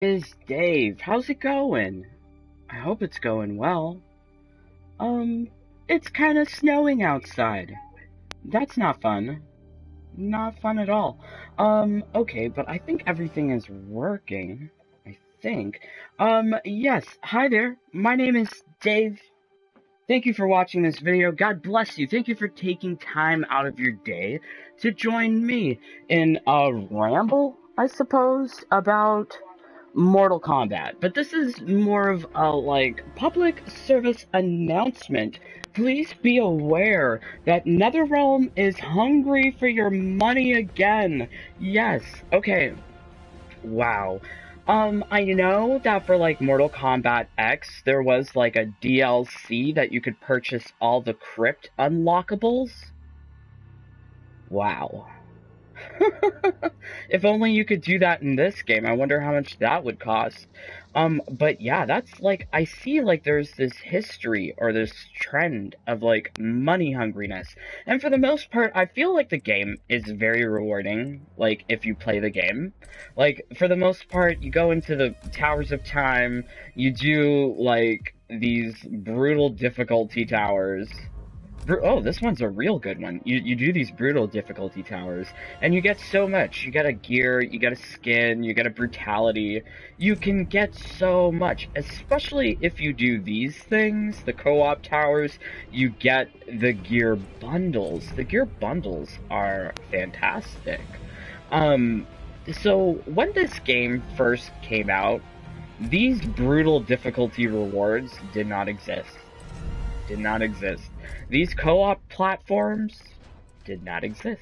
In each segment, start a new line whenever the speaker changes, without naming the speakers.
Is Dave. How's it going? I hope it's going well. Um, it's kind of snowing outside. That's not fun. Not fun at all. Okay, but I think everything is working. I think. Yes. Hi there. My name is Dave. Thank you for watching this video. God bless you. Thank you for taking time out of your day to join me in a ramble, I suppose, about Mortal Kombat. But this is more of a, public service announcement. Please be aware that NetherRealm is hungry for your money again. Yes. Okay. Wow. I know that for Mortal Kombat X, there was a DLC that you could purchase all the crypt unlockables. Wow. If only you could do that in this game. I wonder how much that would cost. But yeah, that's I see there's this history or this trend of money hungriness. And for the most part, I feel like the game is very rewarding, if you play the game. For the most part, you go into the Towers of Time, you do these brutal difficulty towers. Oh, this one's a real good one. You do these brutal difficulty towers, and you get so much. You get a gear, you get a skin, you get a brutality. You can get so much, especially if you do these things, the co-op towers, you get the gear bundles. The gear bundles are fantastic. So when this game first came out, these brutal difficulty rewards did not exist. Did not exist. These co-op platforms did not exist.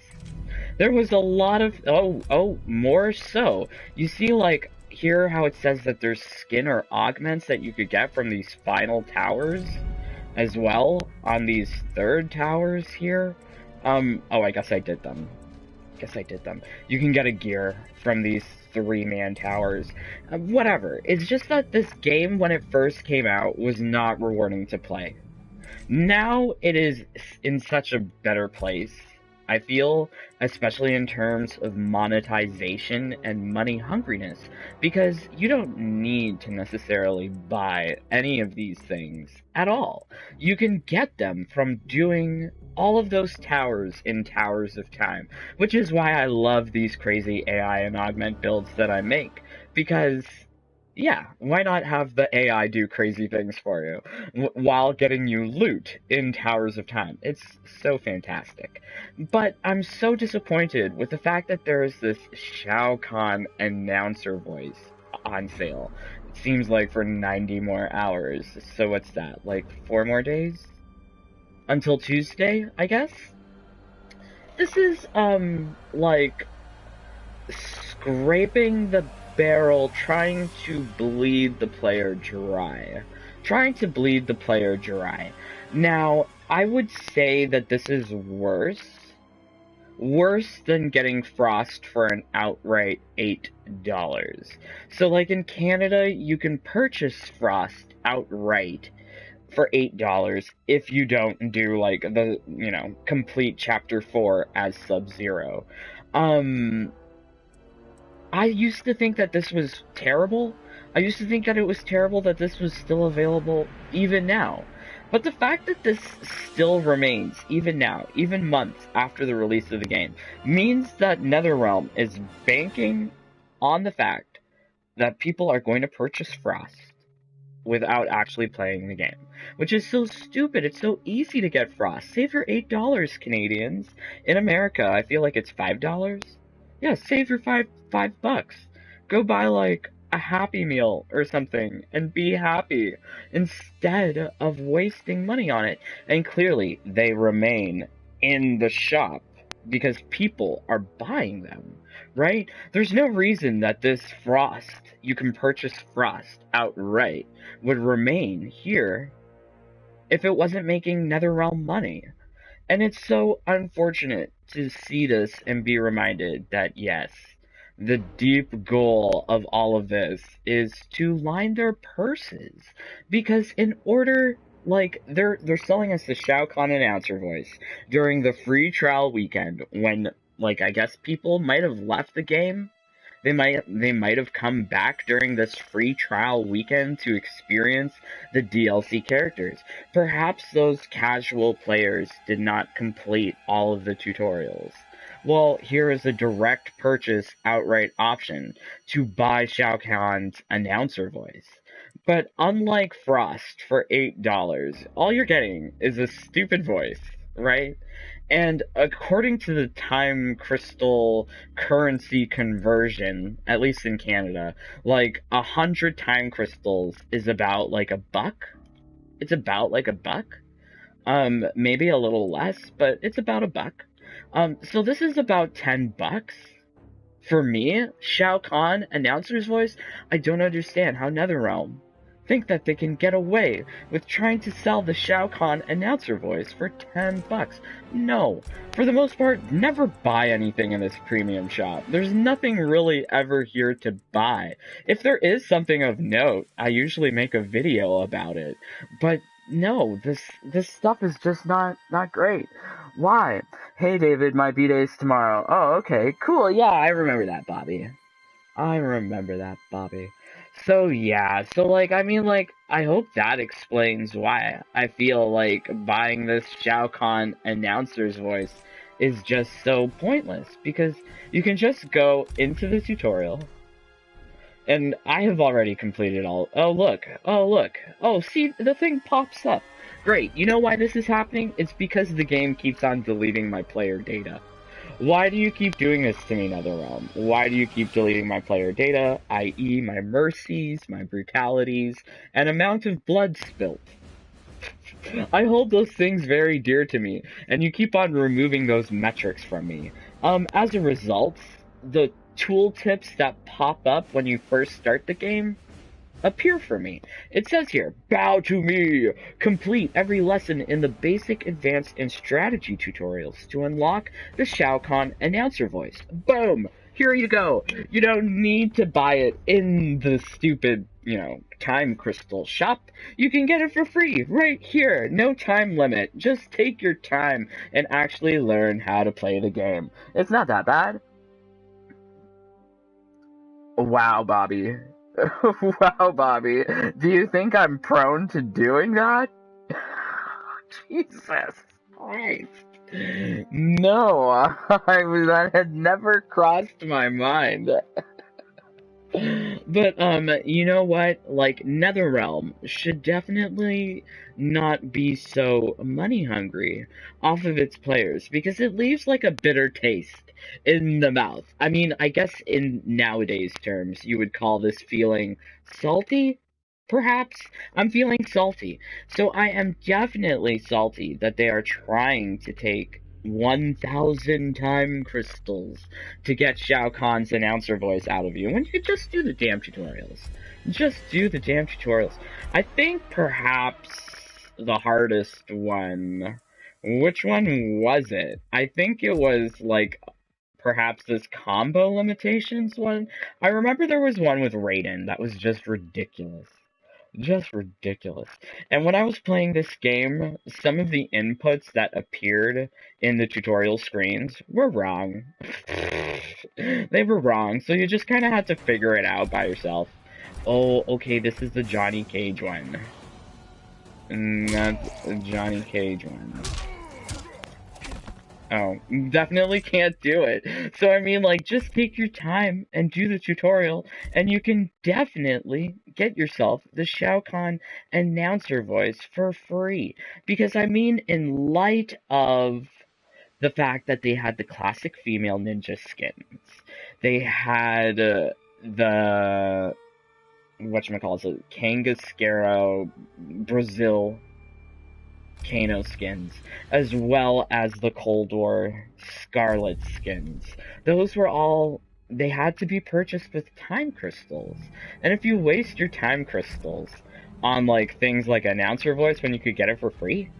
There was a lot of more so. You see here how it says that there's skin or augments that you could get from these final towers as well on these third towers here. Oh, I guess I did them. You can get a gear from these three-man towers. Whatever. It's just that this game, when it first came out, was not rewarding to play. Now it is in such a better place, I feel, especially in terms of monetization and money hungriness, because you don't need to necessarily buy any of these things at all. You can get them from doing all of those towers in Towers of Time, which is why I love these crazy AI and augment builds that I make, because yeah, why not have the AI do crazy things for you while getting you loot in Towers of Time? It's so fantastic. But I'm so disappointed with the fact that there is this Shao Kahn announcer voice on sale. It seems like for 90 more hours. So what's that? 4 more days? Until Tuesday, I guess? This is, scraping the barrel, trying to bleed the player dry. Now, I would say that this is worse than getting Frost for an outright $8. So in Canada, you can purchase Frost outright for $8 if you don't do the, complete chapter 4 as Sub-Zero. I used to think that this was terrible. I used to think that it was terrible that this was still available even now. But the fact that this still remains, even now, even months after the release of the game, means that NetherRealm is banking on the fact that people are going to purchase Frost without actually playing the game. Which is so stupid. It's so easy to get Frost. Save your $8, Canadians. In America, I feel like it's $5. Yeah, save your $5. Go buy a Happy Meal or something and be happy instead of wasting money on it. And clearly, they remain in the shop because people are buying them, right? There's no reason that this Frost, you can purchase Frost outright, would remain here if it wasn't making NetherRealm money. And it's so unfortunate to see this and be reminded that yes, the deep goal of all of this is to line their purses. Because in order, they're selling us the Shao Kahn announcer voice during the free trial weekend when, I guess people might have left the game. They might have come back during this free trial weekend to experience the DLC characters. Perhaps those casual players did not complete all of the tutorials. Well, here is a direct purchase outright option to buy Shao Kahn's announcer voice. But unlike Frost for $8, all you're getting is a stupid voice, right? And according to the time crystal currency conversion, at least in Canada, like 100 time crystals is about like a buck. It's about like a buck. Maybe a little less, but it's about a buck. So this is about $10. For me, Shao Kahn, announcer's voice, I don't understand how NetherRealm think that they can get away with trying to sell the Shao Kahn announcer voice for $10. No. For the most part, never buy anything in this premium shop. There's nothing really ever here to buy. If there is something of note, I usually make a video about it. But no, this stuff is just not great. Why? Hey David, my B-day's tomorrow. Oh, okay, cool, yeah, I remember that, Bobby. I remember that, Bobby. So yeah, so like, I mean, like, I hope that explains why I feel like buying this Shao Kahn announcer's voice is just so pointless, because you can just go into the tutorial, and I have already completed all. Oh look, oh see, the thing pops up. Great, you know why this is happening? It's because the game keeps on deleting my player data. Why do you keep doing this to me, NetherRealm? Why do you keep deleting my player data, i.e. my mercies, my brutalities, and amount of blood spilt? I hold those things very dear to me, and you keep on removing those metrics from me. As a result, the tooltips that pop up when you first start the game appear for me. It says here, bow to me! Complete every lesson in the basic, advanced, and strategy tutorials to unlock the Shao Kahn announcer voice. Boom! Here you go! You don't need to buy it in the stupid, time crystal shop. You can get it for free, right here. No time limit. Just take your time and actually learn how to play the game. It's not that bad. Wow, Bobby. Wow, Bobby. Do you think I'm prone to doing that? Jesus Christ. No, that had never crossed my mind. But, you know what? Like, NetherRealm should definitely not be so money hungry off of its players, because it leaves, like, a bitter taste in the mouth. I mean, I guess in nowadays terms, you would call this feeling salty? Perhaps? I'm feeling salty. So I am definitely salty that they are trying to take 1,000 time crystals to get Shao Kahn's announcer voice out of you when you could just do the damn tutorials. Just do the damn tutorials. I think perhaps the hardest one. Which one was it? I think it was like perhaps this combo limitations one. I remember there was one with Raiden that was just ridiculous. Just ridiculous. And when I was playing this game, some of the inputs that appeared in the tutorial screens were wrong. They were wrong, so you just kind of had to figure it out by yourself. Oh, okay, this is the Johnny Cage one. And that's the Johnny Cage one. Oh, definitely can't do it. So, I mean, like, just take your time and do the tutorial, and you can definitely get yourself the Shao Kahn announcer voice for free. Because, I mean, in light of the fact that they had the classic female ninja skins, they had the, whatchamacallit, Kangaskero Brazil Kano skins, as well as the Cold War Scarlet skins. Those were all, they had to be purchased with time crystals. And if you waste your time crystals on, like, things like announcer voice when you could get it for free,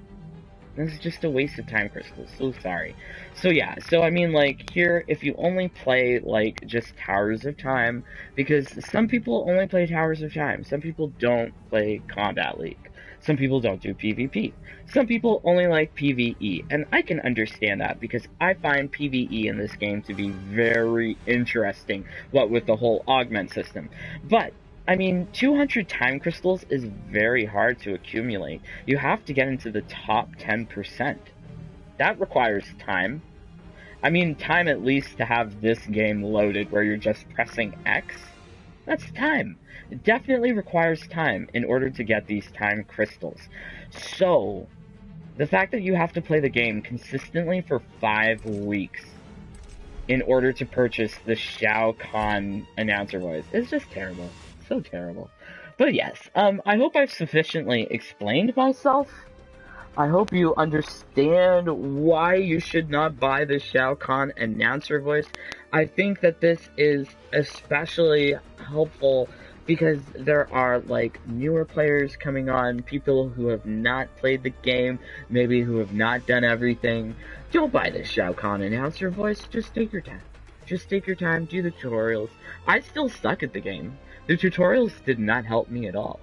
this is just a waste of time crystals. So sorry. So yeah, so I mean, like, here, if you only play, like, just Towers of Time, because some people only play Towers of Time, some people don't play Combat League. Some people don't do PvP. Some people only like PvE, and I can understand that because I find PvE in this game to be very interesting, what with the whole augment system. But I mean, 200 time crystals is very hard to accumulate. You have to get into the top 10%. That requires time. I mean, time at least to have this game loaded where you're just pressing X. That's time. It definitely requires time in order to get these time crystals. So, the fact that you have to play the game consistently for 5 weeks in order to purchase the Shao Kahn announcer voice is just terrible. So terrible. But yes, I hope I've sufficiently explained myself. I hope you understand why you should not buy the Shao Kahn announcer voice. I think that this is especially helpful because there are, like, newer players coming on, people who have not played the game, maybe who have not done everything. Don't buy the Shao Kahn announcer voice, just take your time. Just take your time, do the tutorials. I still suck at the game. The tutorials did not help me at all.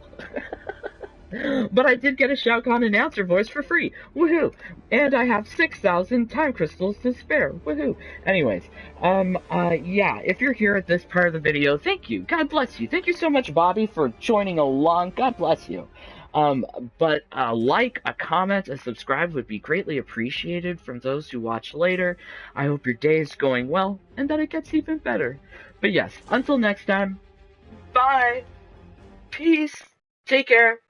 But I did get a Shao Kahn announcer voice for free. Woohoo! And I have 6,000 time crystals to spare. Woohoo! Anyways, yeah, if you're here at this part of the video, thank you. God bless you. Thank you so much, Bobby, for joining along. God bless you. But a like, a comment, a subscribe would be greatly appreciated from those who watch later. I hope your day is going well, and that it gets even better. But yes, until next time, bye! Peace! Take care!